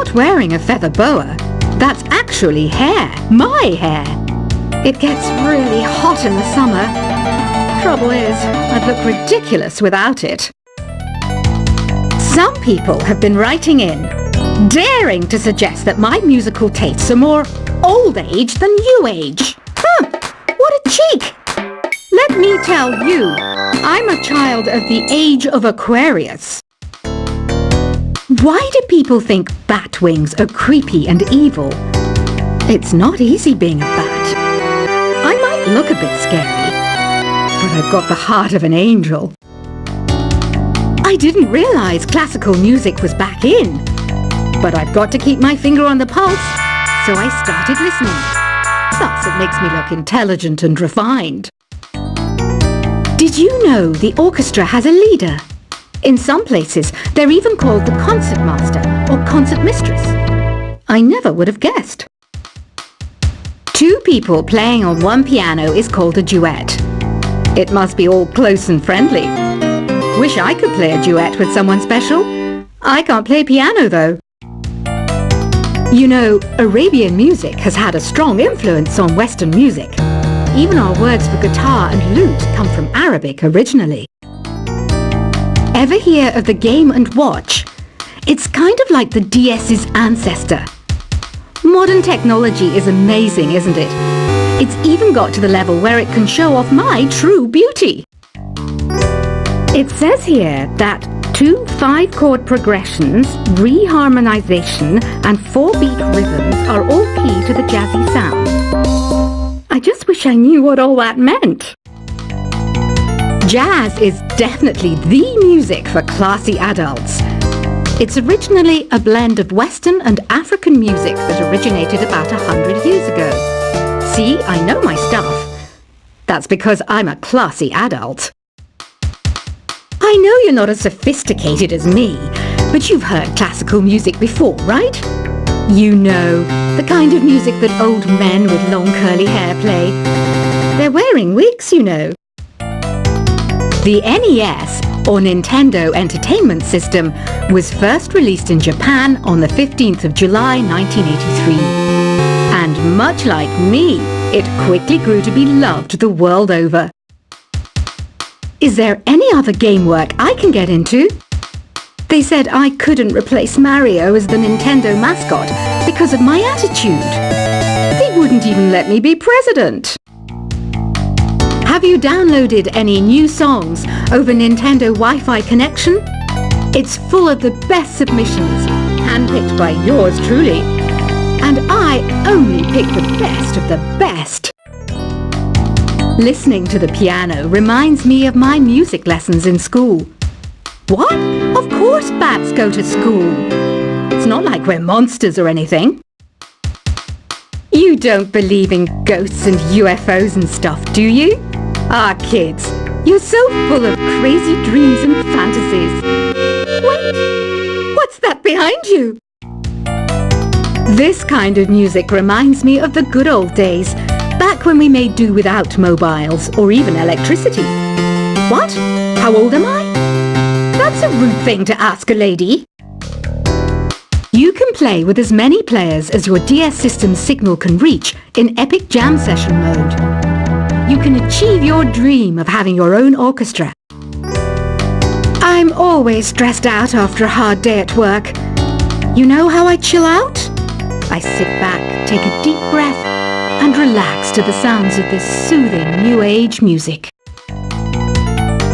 not wearing a feather boa. That's actually hair, my hair. It gets really hot in the summer. Trouble is, I'd look ridiculous without it. Some people have been writing in, daring to suggest that my musical tastes are more old age than new age. What a cheek! Let me tell you, I'm a child of the age of Aquarius. Why do people think bat wings are creepy and evil? It's not easy being a bat. I might look a bit scary, but I've got the heart of an angel. I didn't realize classical music was back in, but I've got to keep my finger on the pulse, so I started listening. Thus it makes me look intelligent and refined. Did you know the orchestra has a leader? In some places, they're even called the concertmaster or concertmistress. I never would have guessed. Two people playing on one piano is called a duet. It must be all close and friendly. Wish I could play a duet with someone special. I can't play piano though. You know, Arabian music has had a strong influence on Western music. Even our words for guitar and lute come from Arabic originally. Ever hear of the Game & Watch? It's kind of like the DS's ancestor. Modern technology is amazing, isn't it? It's even got to the level where it can show off my true beauty. It says here that 2 5-chord progressions, reharmonization and 4-beat rhythms are all key to the jazzy sound. I just wish I knew what all that meant. Jazz is definitely the music for classy adults. It's originally a blend of Western and African music that originated about 100 years ago. See, I know my stuff. That's because I'm a classy adult. I know you're not as sophisticated as me, but you've heard classical music before, right? You know, the kind of music that old men with long curly hair play. They're wearing wigs, you know. The NES, or Nintendo Entertainment System, was first released in Japan on the 15th of July 1983. And much like me, it quickly grew to be loved the world over. Is there any other game work I can get into? They said I couldn't replace Mario as the Nintendo mascot because of my attitude. They wouldn't even let me be president. Have you downloaded any new songs over Nintendo Wi-Fi connection? It's full of the best submissions, handpicked by yours truly. And I only pick the best of the best. Listening to the piano reminds me of my music lessons in school. What? Of course bats go to school. It's not like we're monsters or anything. You don't believe in ghosts and UFOs and stuff, do you? Ah, kids, you're so full of crazy dreams and fantasies. Wait, what's that behind you? This kind of music reminds me of the good old days, back when we made do without mobiles or even electricity. What? How old am I? That's a rude thing to ask a lady. You can play with as many players as your DS system's signal can reach in Epic Jam Session mode. You can achieve your dream of having your own orchestra. I'm always stressed out after a hard day at work. You know how I chill out? I sit back, take a deep breath, and relax to the sounds of this soothing new age music.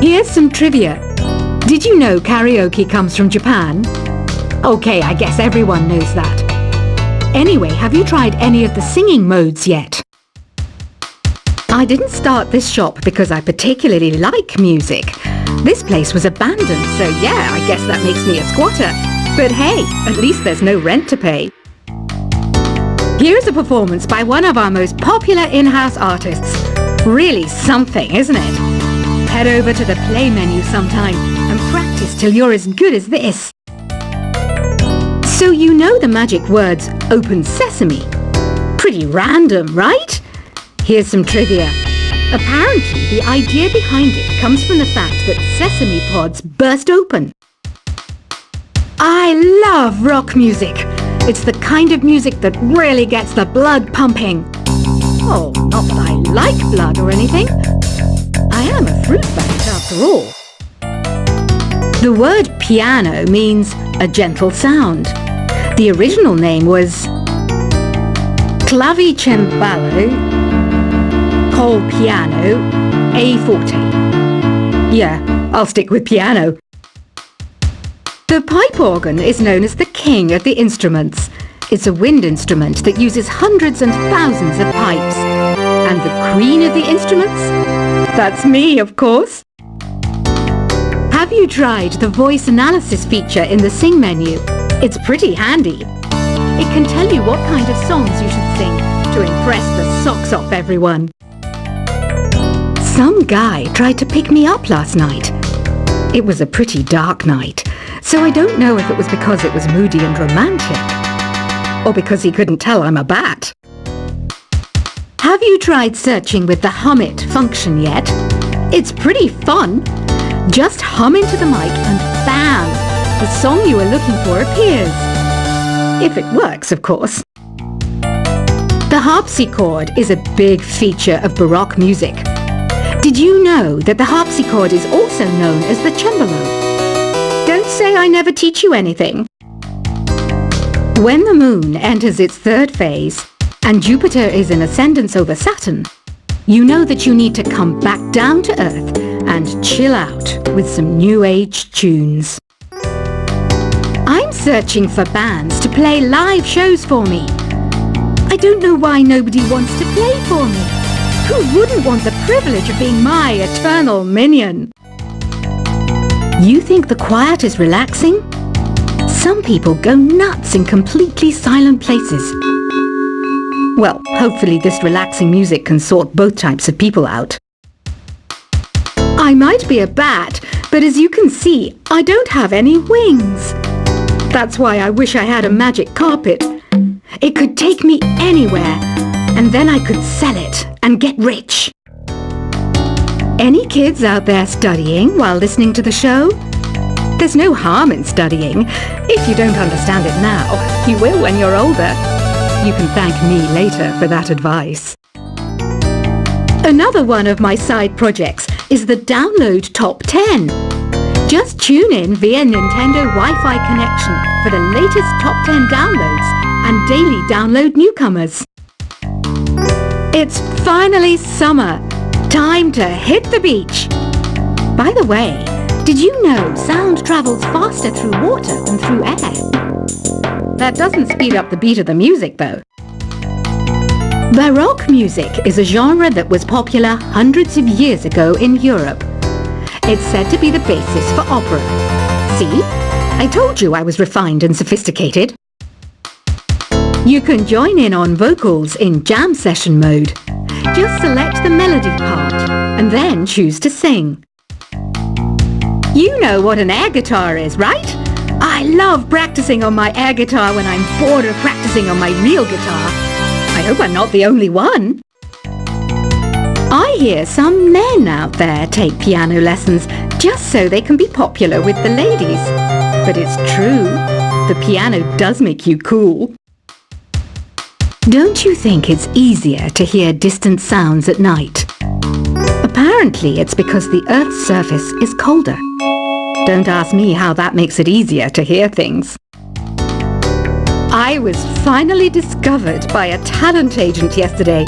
Here's some trivia. Did you know karaoke comes from Japan? Okay, I guess everyone knows that. Anyway, have you tried any of the singing modes yet? I didn't start this shop because I particularly like music. This place was abandoned, so yeah, I guess that makes me a squatter. But hey, at least there's no rent to pay. Here's a performance by one of our most popular in-house artists. Really something, isn't it? Head over to the play menu sometime and practice till you're as good as this. So you know the magic words "Open Sesame." Pretty random, right? Here's some trivia. Apparently, the idea behind it comes from the fact that sesame pods burst open. I love rock music. It's the kind of music that really gets the blood pumping. Oh, not that I like blood or anything. I am a fruit bat after all. The word piano means a gentle sound. The original name was clavicembalo col piano a forte. Yeah, I'll stick with piano. The pipe organ is known as the king of the instruments. It's a wind instrument that uses hundreds and thousands of pipes. And the queen of the instruments? That's me, of course. Have you tried the voice analysis feature in the Sing menu? It's pretty handy. It can tell you what kind of songs you should sing to impress the socks off everyone. Some guy tried to pick me up last night. It was a pretty dark night, so I don't know if it was because it was moody and romantic, or because he couldn't tell I'm a bat. Have you tried searching with the Hum It function yet? It's pretty fun. Just hum into the mic and bam! The song you are looking for appears. If it works, of course. The harpsichord is a big feature of Baroque music. Did you know that the harpsichord is also known as the cembalo? Don't say I never teach you anything. When the moon enters its third phase and Jupiter is in ascendance over Saturn, you know that you need to come back down to Earth and chill out with some new age tunes. I'm searching for bands to play live shows for me. I don't know why nobody wants to play for me. Who wouldn't want the privilege of being my eternal minion? You think the quiet is relaxing? Some people go nuts in completely silent places. Well, hopefully this relaxing music can sort both types of people out. I might be a bat, but as you can see, I don't have any wings. That's why I wish I had a magic carpet. It could take me anywhere, and then I could sell it and get rich. Any kids out there studying while listening to the show? There's no harm in studying. If you don't understand it now, you will when you're older. You can thank me later for that advice. Another one of my side projects is the Download Top 10. Just tune in via Nintendo Wi-Fi connection for the latest Top 10 downloads and daily download newcomers. It's finally summer. Time to hit the beach. By the way, did you know sound travels faster through water than through air? That doesn't speed up the beat of the music, though. Baroque music is a genre that was popular hundreds of years ago in Europe. It's said to be the basis for opera. See? I told you I was refined and sophisticated. You can join in on vocals in jam session mode. Just select the melody part and then choose to sing. You know what an air guitar is, right? I love practicing on my air guitar when I'm bored of practicing on my real guitar. I hope I'm not the only one. I hear some men out there take piano lessons just so they can be popular with the ladies. But it's true, the piano does make you cool. Don't you think it's easier to hear distant sounds at night? Apparently it's because the Earth's surface is colder. Don't ask me how that makes it easier to hear things. I was finally discovered by a talent agent yesterday,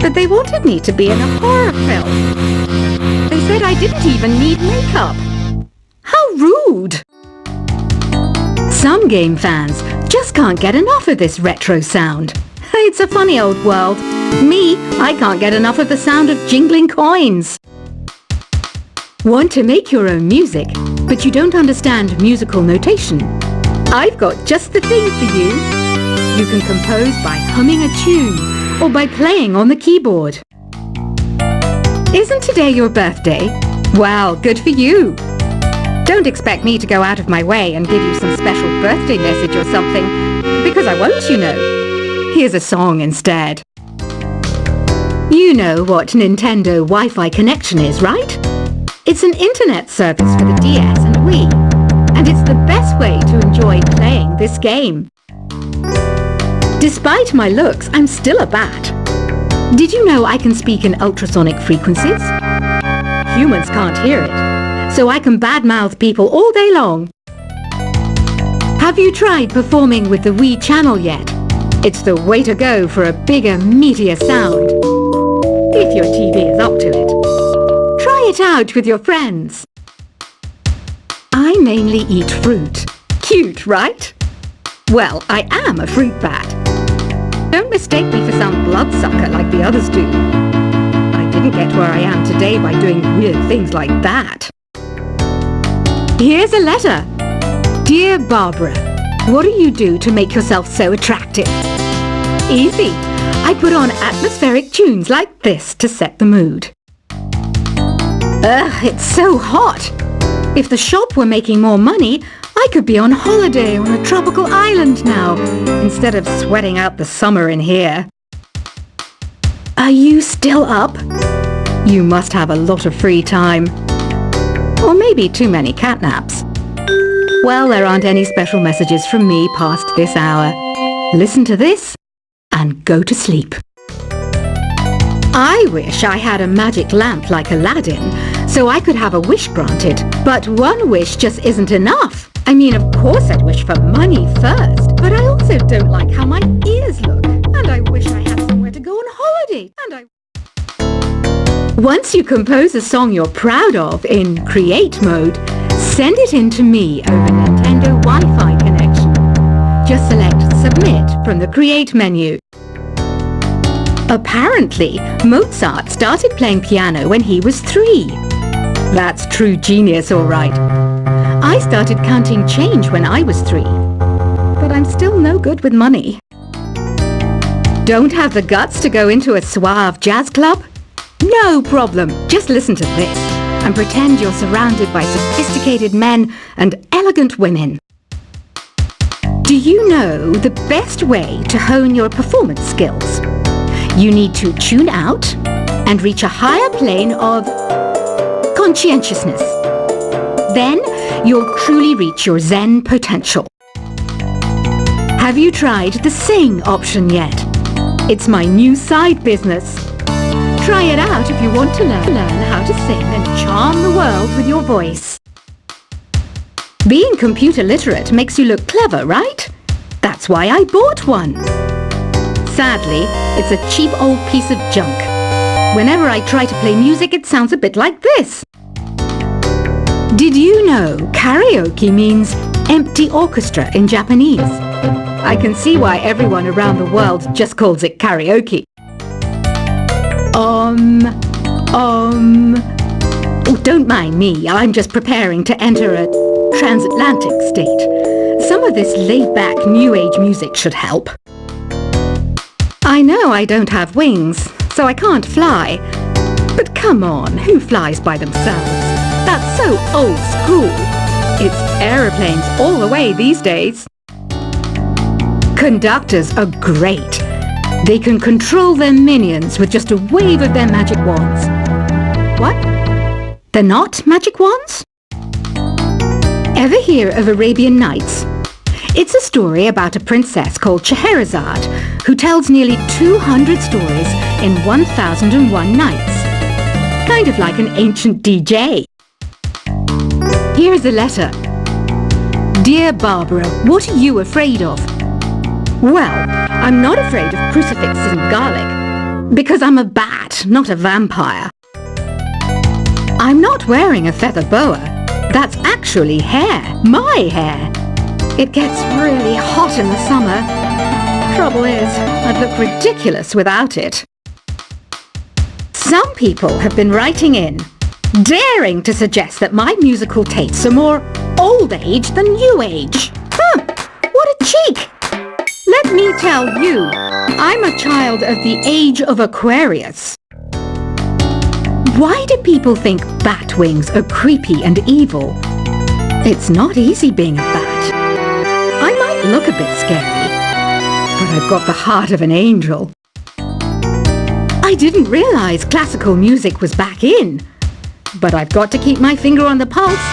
but they wanted me to be in a horror film. They said I didn't even need makeup. How rude! Some game fans just can't get enough of this retro sound. It's a funny old world. Me, I can't get enough of the sound of jingling coins. Want to make your own music, but you don't understand musical notation? I've got just the thing for you. You can compose by humming a tune or by playing on the keyboard. Isn't today your birthday? Well, good for you. Don't expect me to go out of my way and give you some special birthday message or something, because I won't, you know. Here's a song instead. You know what Nintendo Wi-Fi connection is, right? It's an internet service for the DS and Wii, and it's the best way to enjoy playing this game. Despite my looks, I'm still a bat. Did you know I can speak in ultrasonic frequencies? Humans can't hear it, so I can badmouth people all day long. Have you tried performing with the Wii channel yet? It's the way to go for a bigger, meatier sound. If your TV is up to it. Try it out with your friends. I mainly eat fruit. Cute, right? Well, I am a fruit bat. Don't mistake me for some bloodsucker like the others do. I didn't get where I am today by doing weird things like that. Here's a letter. Dear Barbara, what do you do to make yourself so attractive? Easy. I put on atmospheric tunes like this to set the mood. Ugh, it's so hot. If the shop were making more money, I could be on holiday on a tropical island now, instead of sweating out the summer in here. Are you still up? You must have a lot of free time. Or maybe too many catnaps. Well, there aren't any special messages from me past this hour. Listen to this and go to sleep. I wish I had a magic lamp like Aladdin, so I could have a wish granted. But one wish just isn't enough. I mean, of course I'd wish for money first, but I also don't like how my ears look. And I wish I had somewhere to go on holiday. Once you compose a song you're proud of in Create mode, send it in to me over Nintendo Wi-Fi connection. Just select Submit from the Create menu. Apparently, Mozart started playing piano when he was 3. That's true genius, all right. I started counting change when I was 3. But I'm still no good with money. Don't have the guts to go into a suave jazz club? No problem. Just listen to this and pretend you're surrounded by sophisticated men and elegant women. Do you know the best way to hone your performance skills? You need to tune out and reach a higher plane of conscientiousness. Then you'll truly reach your Zen potential. Have you tried the Sing option yet? It's my new side business. Try it out if you want to learn how to sing and charm the world with your voice. Being computer literate makes you look clever, right? That's why I bought one. Sadly, it's a cheap old piece of junk. Whenever I try to play music, it sounds a bit like this. Did you know karaoke means empty orchestra in Japanese? I can see why everyone around the world just calls it karaoke. Oh, don't mind me. I'm just preparing to enter a transatlantic state. Some of this laid-back new age music should help. I know I don't have wings, so I can't fly. But come on, who flies by themselves? That's so old school. It's aeroplanes all the way these days. Conductors are great. They can control their minions with just a wave of their magic wands. What? They're not magic wands? Ever hear of Arabian Nights? It's a story about a princess called Scheherazade who tells nearly 200 stories in 1001 nights. Kind of like an ancient DJ. Here's a letter. Dear Barbara, what are you afraid of? Well, I'm not afraid of crucifixes and garlic, because I'm a bat, not a vampire. I'm not wearing a feather boa. That's actually hair, my hair. It gets really hot in the summer. Trouble is, I'd look ridiculous without it. Some people have been writing in, daring to suggest that my musical tastes are more old age than new age. What a cheek! Let me tell you, I'm a child of the age of Aquarius. Why do people think bat wings are creepy and evil? It's not easy being a bat. I might look a bit scary, but I've got the heart of an angel. I didn't realize classical music was back in, but I've got to keep my finger on the pulse,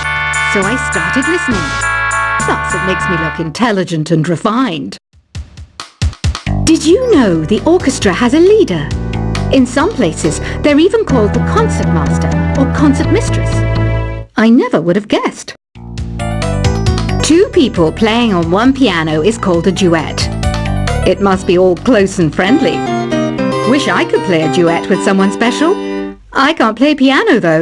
so I started listening. Plus, it makes me look intelligent and refined. Did you know the orchestra has a leader? In some places, they're even called the concertmaster or concertmistress. I never would have guessed. Two people playing on one piano is called a duet. It must be all close and friendly. Wish I could play a duet with someone special. I can't play piano though.